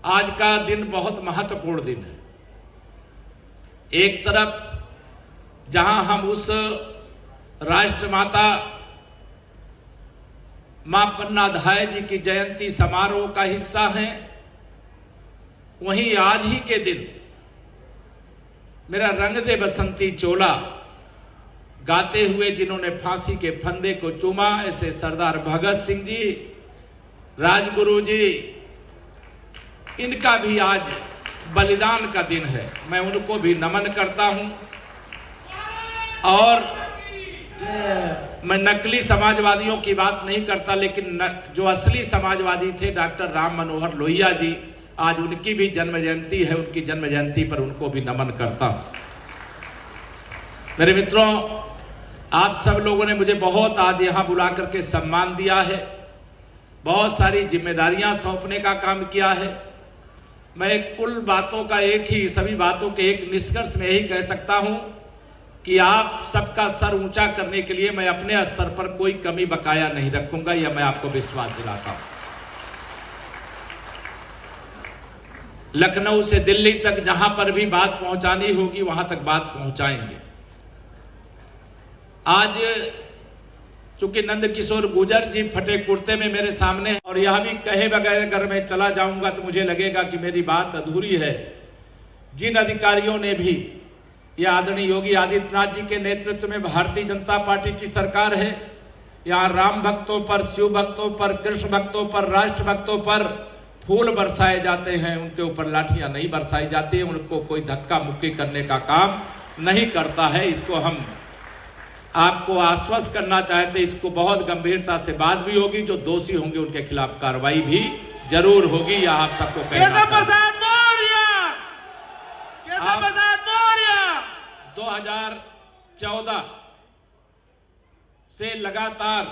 आज का दिन बहुत महत्वपूर्ण दिन है। एक तरफ जहां हम उस राष्ट्रमाता मां पन्ना धाय जी की जयंती समारोह का हिस्सा हैं, वहीं आज ही के दिन मेरा रंग दे बसंती चोला गाते हुए जिन्होंने फांसी के फंदे को चूमा, ऐसे सरदार भगत सिंह जी, राजगुरु जी, इनका भी आज बलिदान का दिन है। मैं उनको भी नमन करता हूं। और मैं नकली समाजवादियों की बात नहीं करता, लेकिन जो असली समाजवादी थे डॉक्टर राम मनोहर लोहिया जी, आज उनकी भी जन्म जयंती है। उनकी जन्म जयंती पर उनको भी नमन करता हूं। मेरे मित्रों, आप सब लोगों ने मुझे बहुत आज यहां बुला करके सम्मान दिया है, बहुत सारी जिम्मेदारियां सौंपने का काम किया है। मैं कुल बातों का सभी बातों के एक निष्कर्ष में यही कह सकता हूं कि आप सबका सर ऊंचा करने के लिए मैं अपने स्तर पर कोई कमी बकाया नहीं रखूंगा, यह मैं आपको विश्वास दिलाता हूं। लखनऊ से दिल्ली तक जहां पर भी बात पहुंचानी होगी वहां तक बात पहुंचाएंगे। आज चूंकि नंद किशोर गुर्जर जी फटे कुर्ते में मेरे सामने हैं, और यह भी कहे बगैर अगर मैं चला जाऊंगा तो मुझे लगेगा कि मेरी बात अधूरी है। जिन अधिकारियों ने भी, यह आदरणीय योगी आदित्यनाथ जी के नेतृत्व में भारतीय जनता पार्टी की सरकार है, यहाँ राम भक्तों पर, शिव भक्तों पर, कृष्ण भक्तों पर, राष्ट्र भक्तों पर फूल बरसाए जाते हैं, उनके ऊपर लाठियां नहीं बरसाई जाती है, उनको कोई धक्का मुक्की करने का काम नहीं करता है। इसको हम आपको आश्वस्त करना चाहते, इसको बहुत गंभीरता से बात भी होगी। जो दोषी होंगे उनके खिलाफ कार्रवाई भी जरूर होगी, यह आप सबको कहना चाहिए। 2014 से लगातार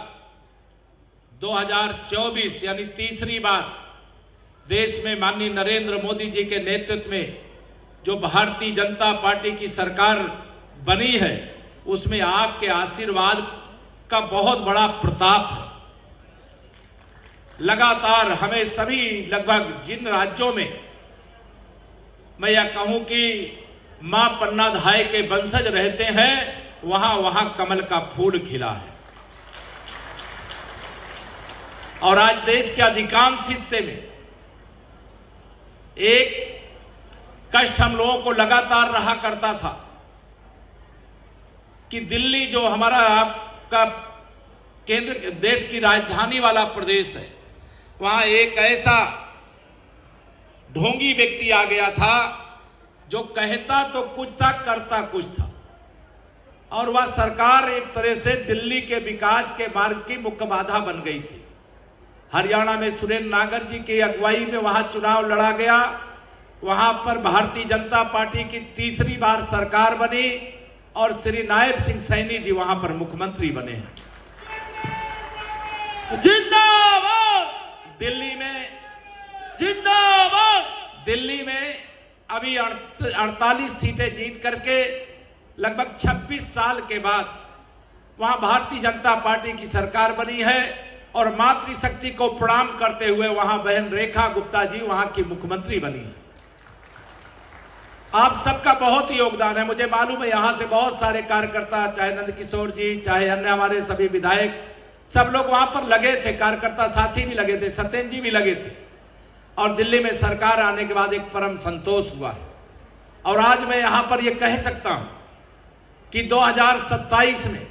2024 यानी तीसरी बार देश में माननीय नरेंद्र मोदी जी के नेतृत्व में जो भारतीय जनता पार्टी की सरकार बनी है, उसमें आपके आशीर्वाद का बहुत बड़ा प्रताप है। लगातार हमें सभी, लगभग जिन राज्यों में मैं यह कहूं कि मां पन्ना धाय के वंशज रहते हैं, वहां कमल का फूल खिला है। और आज देश के अधिकांश हिस्से में एक कष्ट हम लोगों को लगातार रहा करता था कि दिल्ली जो हमारा आपका केंद्र, देश की राजधानी वाला प्रदेश है, वहां एक ऐसा ढोंगी व्यक्ति आ गया था जो कहता तो कुछ था, करता कुछ था। और वह सरकार एक तरह से दिल्ली के विकास के मार्ग की मुख्य बाधा बन गई थी। हरियाणा में सुरेंद्र नागर जी की अगुवाई में वहां चुनाव लड़ा गया, वहां पर भारतीय जनता पार्टी की तीसरी बार सरकार बनी और श्री नायब सिंह सैनी जी वहां पर मुख्यमंत्री बने हैं। जिंदाबाद दिल्ली में, जिंदाबाद दिल्ली में अभी 48 सीटें जीत करके लगभग 26 साल के बाद वहां भारतीय जनता पार्टी की सरकार बनी है। और मातृशक्ति को प्रणाम करते हुए वहां बहन रेखा गुप्ता जी वहां की मुख्यमंत्री बनी है। आप सबका बहुत ही योगदान है। मुझे मालूम है यहां से बहुत सारे कार्यकर्ता, चाहे नंद किशोर जी, चाहे अन्य हमारे सभी विधायक, सब लोग वहां पर लगे थे, कार्यकर्ता साथी भी लगे थे, सत्येंद्र जी भी लगे थे। और दिल्ली में सरकार आने के बाद एक परम संतोष हुआ है। और आज मैं यहां पर यह कह सकता हूं कि 2027 में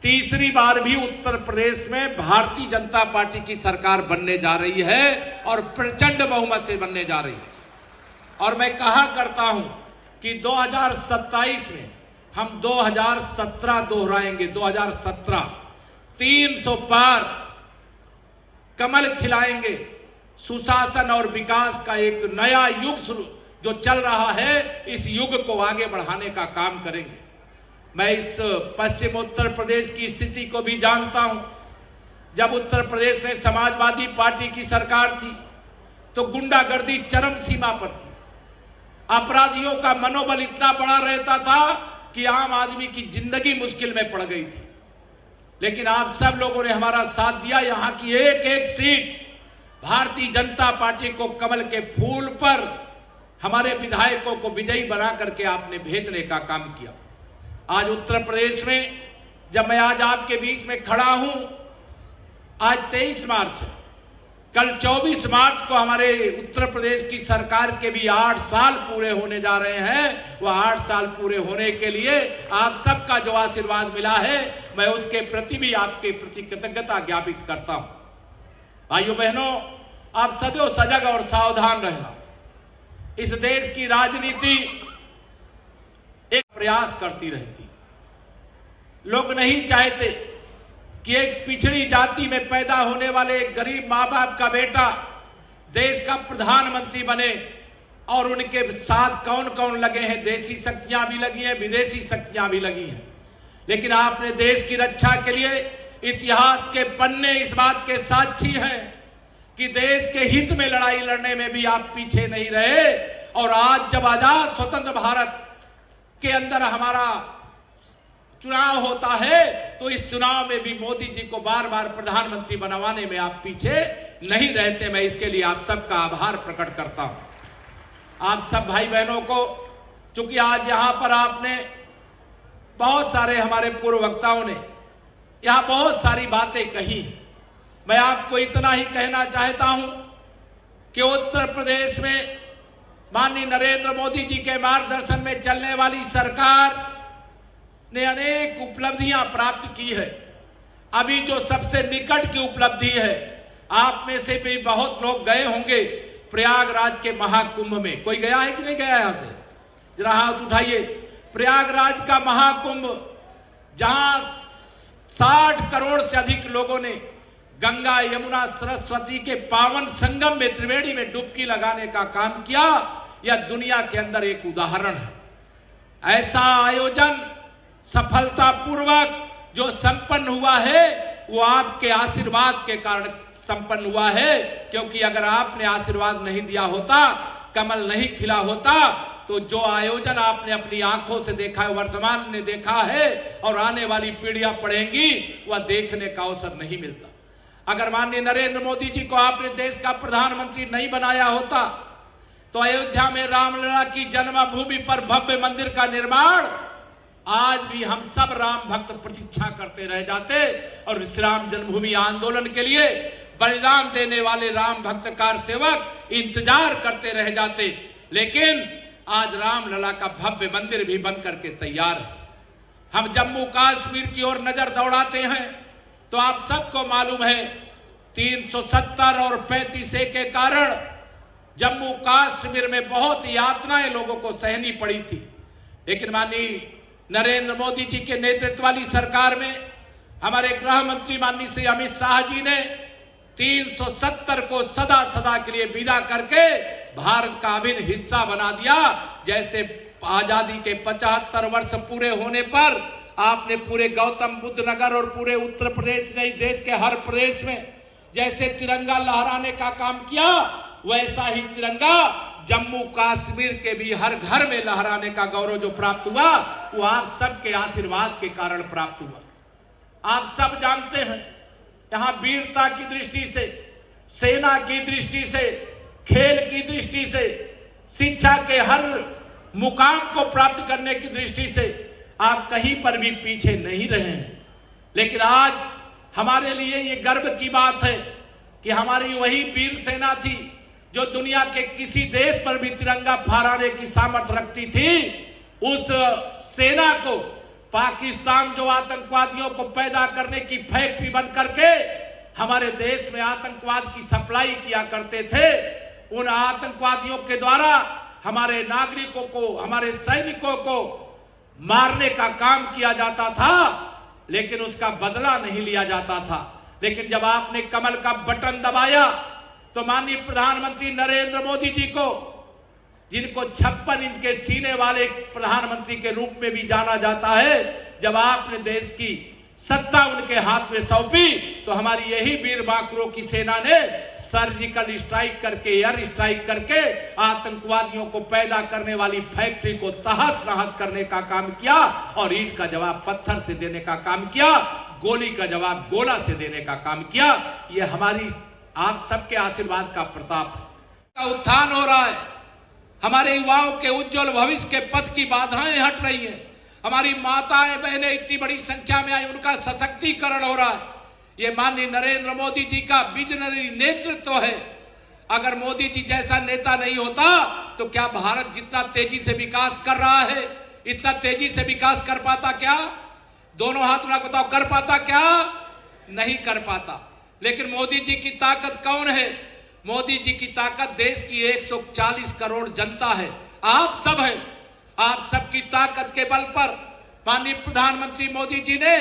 तीसरी बार भी उत्तर प्रदेश में भारतीय जनता पार्टी की सरकार बनने जा रही है और प्रचंड बहुमत से बनने जा रही है। और मैं कहा करता हूं कि 2027 में हम 2017 दोहराएंगे। 2017 300 पार कमल खिलाएंगे। सुशासन और विकास का एक नया युग जो चल रहा है, इस युग को आगे बढ़ाने का काम करेंगे। मैं इस पश्चिम उत्तर प्रदेश की स्थिति को भी जानता हूं। जब उत्तर प्रदेश में समाजवादी पार्टी की सरकार थी तो गुंडागर्दी चरम सीमा पर थी। अपराधियों का मनोबल इतना बड़ा रहता था कि आम आदमी की जिंदगी मुश्किल में पड़ गई थी। लेकिन आप सब लोगों ने हमारा साथ दिया। यहां की एक एक सीट भारतीय जनता पार्टी को कमल के फूल पर हमारे विधायकों को विजयी बना करके आपने भेजने का काम किया। आज उत्तर प्रदेश में जब मैं आज आपके बीच में खड़ा हूं, आज 23 मार्च है, कल 24 मार्च को हमारे उत्तर प्रदेश की सरकार के भी 8 साल पूरे होने जा रहे हैं। वह 8 साल पूरे होने के लिए आप सबका जो आशीर्वाद मिला है, मैं उसके प्रति भी आपके प्रति कृतज्ञता ज्ञापित करता हूं। भाइयों बहनों, आप सदैव सजग और सावधान रहना। इस देश की राजनीति एक प्रयास करती रहती। लोग नहीं चाहते कि एक पिछड़ी जाति में पैदा होने वाले एक गरीब माँ बाप का बेटा देश का प्रधानमंत्री बने, और उनके साथ कौन कौन लगे हैं, देसी शक्तियां भी लगी हैं, विदेशी शक्तियां भी लगी हैं। लेकिन आपने देश की रक्षा के लिए, इतिहास के पन्ने इस बात के साक्षी हैं कि देश के हित में लड़ाई लड़ने में भी आप पीछे नहीं रहे। और आज जब आजाद स्वतंत्र भारत के अंदर हमारा चुनाव होता है, तो इस चुनाव में भी मोदी जी को बार बार प्रधानमंत्री बनवाने में आप पीछे नहीं रहते। मैं इसके लिए आप सबका आभार प्रकट करता हूं। आप सब भाई बहनों को, चूंकि आज यहां पर आपने बहुत सारे हमारे पूर्व वक्ताओं ने यहां बहुत सारी बातें कही, मैं आपको इतना ही कहना चाहता हूं कि उत्तर प्रदेश में माननीय नरेंद्र मोदी जी के मार्गदर्शन में चलने वाली सरकार ने अनेक उपलब्धियां प्राप्त की है। अभी जो सबसे निकट की उपलब्धि है, आप में से भी बहुत लोग गए होंगे प्रयागराज के महाकुंभ में। कोई गया है कि नहीं गया? यहां से जरा हाथ उठाइए। प्रयागराज का महाकुंभ, जहां 60 करोड़ से अधिक लोगों ने गंगा यमुना सरस्वती के पावन संगम में त्रिवेणी में डुबकी लगाने का काम किया, यह दुनिया के अंदर एक उदाहरण है। ऐसा आयोजन सफलतापूर्वक जो संपन्न हुआ है, वो आपके आशीर्वाद के कारण संपन्न हुआ है। क्योंकि अगर आपने आशीर्वाद नहीं दिया होता, कमल नहीं खिला होता, तो जो आयोजन आपने अपनी आंखों से देखा है, वर्तमान में देखा है और आने वाली पीढ़ियां पढ़ेंगी, वह देखने का अवसर नहीं मिलता। अगर माननीय नरेंद्र मोदी जी को आपने देश का प्रधानमंत्री नहीं बनाया होता, तो अयोध्या में रामलला की जन्मभूमि पर भव्य मंदिर का निर्माण आज भी हम सब राम भक्त प्रतीक्षा करते रह जाते, और श्री राम जन्मभूमि आंदोलन के लिए बलिदान देने वाले राम भक्त कार सेवक इंतजार करते रह जाते। लेकिन आज रामलला का भव्य मंदिर भी बनकर के तैयार है। हम जम्मू कश्मीर की ओर नजर दौड़ाते हैं तो आप सबको मालूम है 370 और 35A के कारण जम्मू कश्मीर में बहुत यातनाएं लोगों को सहनी पड़ी थी। लेकिन माननीय नरेंद्र मोदी जी के नेतृत्व वाली सरकार में हमारे गृह मंत्री माननीय श्री अमित शाह जी ने 370 को सदा सदा के लिए विदा करके भारत का अभिन्न हिस्सा बना दिया। जैसे आजादी के 75 वर्ष पूरे होने पर आपने पूरे गौतम बुद्ध नगर और पूरे उत्तर प्रदेश नहीं, देश के हर प्रदेश में जैसे तिरंगा लहराने का काम किया, वैसा ही तिरंगा जम्मू कश्मीर के भी हर घर में लहराने का गौरव जो प्राप्त हुआ, वो आप सबके आशीर्वाद के कारण प्राप्त हुआ। आप सब जानते हैं, यहां वीरता की दृष्टि से, सेना की दृष्टि से, खेल की दृष्टि से, शिक्षा के हर मुकाम को प्राप्त करने की दृष्टि से आप कहीं पर भी पीछे नहीं रहे हैं। लेकिन आज हमारे लिए ये गर्व की बात है कि हमारी वही वीर सेना थी जो दुनिया के किसी देश पर भी तिरंगा फहराने की सामर्थ्य रखती थी। उस सेना को पाकिस्तान जो आतंकवादियों को पैदा करने की फैक्ट्री बन करके हमारे देश में आतंकवाद की सप्लाई किया करते थे, उन आतंकवादियों के द्वारा हमारे नागरिकों को, हमारे सैनिकों को मारने का काम किया जाता था, लेकिन उसका बदला नहीं लिया जाता था। लेकिन जब आपने कमल का बटन दबाया तो माननीय प्रधानमंत्री नरेंद्र मोदी जी को, जिनको 56 इंच के सीने वाले प्रधानमंत्री के रूप में भी जाना जाता है, जब आपने देश की सत्ता उनके हाथ में सौंपी, तो हमारी यही वीर बांकुरों की सेना ने सर्जिकल स्ट्राइक करके, एयर स्ट्राइक करके आतंकवादियों को पैदा करने वाली फैक्ट्री को तहस नहस करने का काम किया, और ईंट का जवाब पत्थर से देने का काम किया, गोली का जवाब गोला से देने का काम किया। ये हमारी आप सबके आशीर्वाद का प्रताप का उत्थान हो रहा है। हमारे युवाओं के उज्जवल भविष्य के पथ की बाधाएं हट रही हैं। हमारी माताएं बहनें इतनी बड़ी संख्या में आई, उनका सशक्तिकरण हो रहा है। ये माननीय नरेंद्र मोदी जी का विजनरी नेतृत्व है। अगर मोदी जी जैसा नेता नहीं होता तो क्या भारत जितना तेजी से विकास कर रहा है, इतना तेजी से विकास कर पाता क्या? दोनों हाथ उठा बताओ, कर पाता क्या? नहीं कर पाता। लेकिन मोदी जी की ताकत कौन है? मोदी जी की ताकत देश की 140 करोड़ जनता है, आप सब हैं। आप सबकी ताकत के बल पर माननीय प्रधानमंत्री मोदी जी ने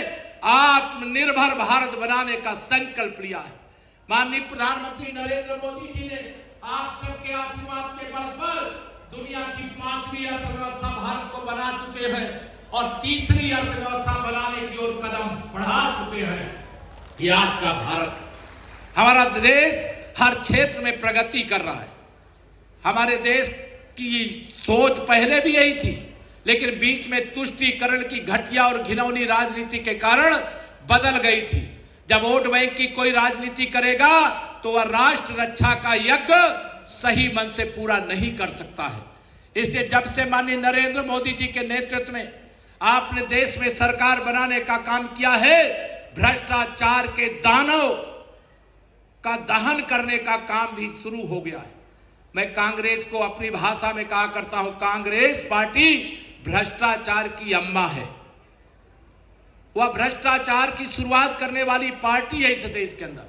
आत्मनिर्भर भारत बनाने का संकल्प लिया है। माननीय प्रधानमंत्री नरेंद्र मोदी जी ने आप सबके आशीर्वाद के बल पर दुनिया की 5वीं अर्थव्यवस्था भारत को बना चुके हैं और 3री अर्थव्यवस्था बनाने की ओर कदम बढ़ा चुके हैं। ये आज का भारत, हमारा देश हर क्षेत्र में प्रगति कर रहा है। हमारे देश की सोच पहले भी यही थी, लेकिन बीच में तुष्टीकरण की घटिया और घिनौनी राजनीति के कारण बदल गई थी। जब वोट बैंक की कोई राजनीति करेगा तो वह राष्ट्र रक्षा का यज्ञ सही मन से पूरा नहीं कर सकता है। इसलिए जब से माननीय नरेंद्र मोदी जी के नेतृत्व में आपने देश में सरकार बनाने का काम किया है, भ्रष्टाचार के दानव का दहन करने का काम भी शुरू हो गया है। मैं कांग्रेस को अपनी भाषा में कहा करता हूं, कांग्रेस पार्टी भ्रष्टाचार की अम्मा है। वह भ्रष्टाचार की शुरुआत करने वाली पार्टी है इस देश के अंदर।